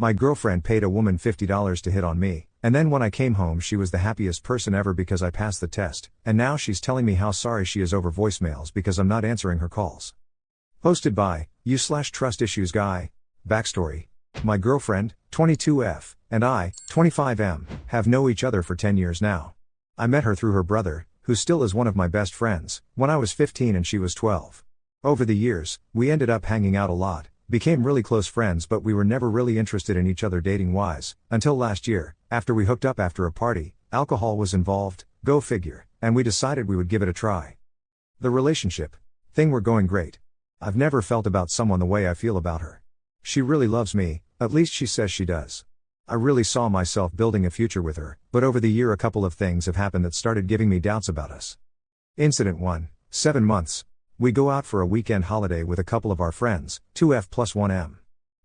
My girlfriend paid a woman $50 to hit on me, and then when I came home she was the happiest person ever because I passed the test, and now she's telling me how sorry she is over voicemails because I'm not answering her calls. Posted by /Trust Issues Guy. Backstory. My girlfriend, 22F, and I, 25M, have known each other for 10 years now. I met her through her brother, who still is one of my best friends, when I was 15 and she was 12. Over the years, we ended up hanging out a lot, became really close friends, but we were never really interested in each other dating-wise, until last year, after we hooked up after a party. Alcohol was involved, go figure, and we decided we would give it a try. The relationship thing were going great. I've never felt about someone the way I feel about her. She really loves me, at least she says she does. I really saw myself building a future with her, but over the year a couple of things have happened that started giving me doubts about us. Incident 1, 7 months. We go out for a weekend holiday with a couple of our friends, 2F plus 1M.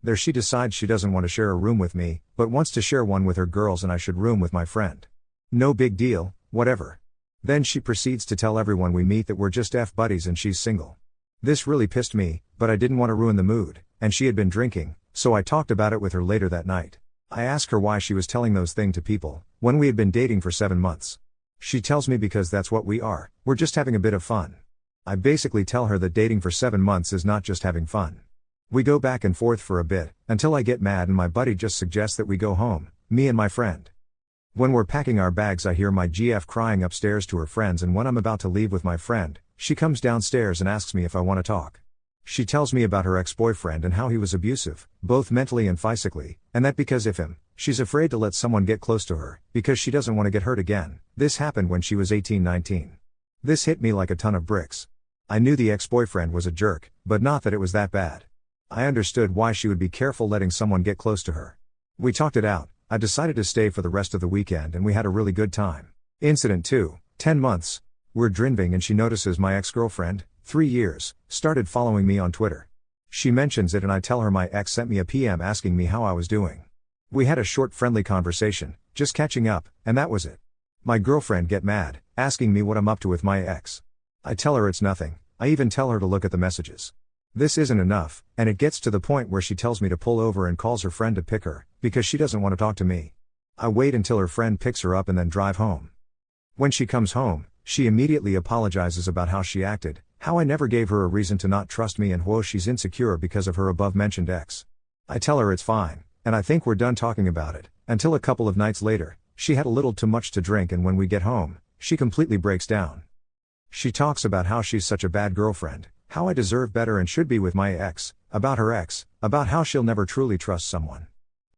There she decides she doesn't want to share a room with me, but wants to share one with her girls and I should room with my friend. No big deal, whatever. Then she proceeds to tell everyone we meet that we're just F buddies and she's single. This really pissed me, but I didn't want to ruin the mood, and she had been drinking, so I talked about it with her later that night. I asked her why she was telling those things to people, when we had been dating for 7 months. She tells me because that's what we are, we're just having a bit of fun. I basically tell her that dating for 7 months is not just having fun. We go back and forth for a bit, until I get mad and my buddy just suggests that we go home, me and my friend. When we're packing our bags I hear my GF crying upstairs to her friends, and when I'm about to leave with my friend, she comes downstairs and asks me if I want to talk. She tells me about her ex-boyfriend and how he was abusive, both mentally and physically, and that because of him, she's afraid to let someone get close to her, because she doesn't want to get hurt again. This happened when she was 18-19. This hit me like a ton of bricks. I knew the ex-boyfriend was a jerk, but not that it was that bad. I understood why she would be careful letting someone get close to her. We talked it out, I decided to stay for the rest of the weekend and we had a really good time. Incident 2, 10 months. We're drinking and she notices my ex-girlfriend, 3 years, started following me on Twitter. She mentions it and I tell her my ex sent me a PM asking me how I was doing. We had a short friendly conversation, just catching up, and that was it. My girlfriend get mad, asking me what I'm up to with my ex. I tell her it's nothing, I even tell her to look at the messages. This isn't enough, and it gets to the point where she tells me to pull over and calls her friend to pick her, because she doesn't want to talk to me. I wait until her friend picks her up and then drive home. When she comes home, she immediately apologizes about how she acted, how I never gave her a reason to not trust me, and how she's insecure because of her above-mentioned ex. I tell her it's fine, and I think we're done talking about it, until a couple of nights later, she had a little too much to drink, and when we get home, she completely breaks down. She talks about how she's such a bad girlfriend, how I deserve better and should be with my ex, about her ex, about how she'll never truly trust someone.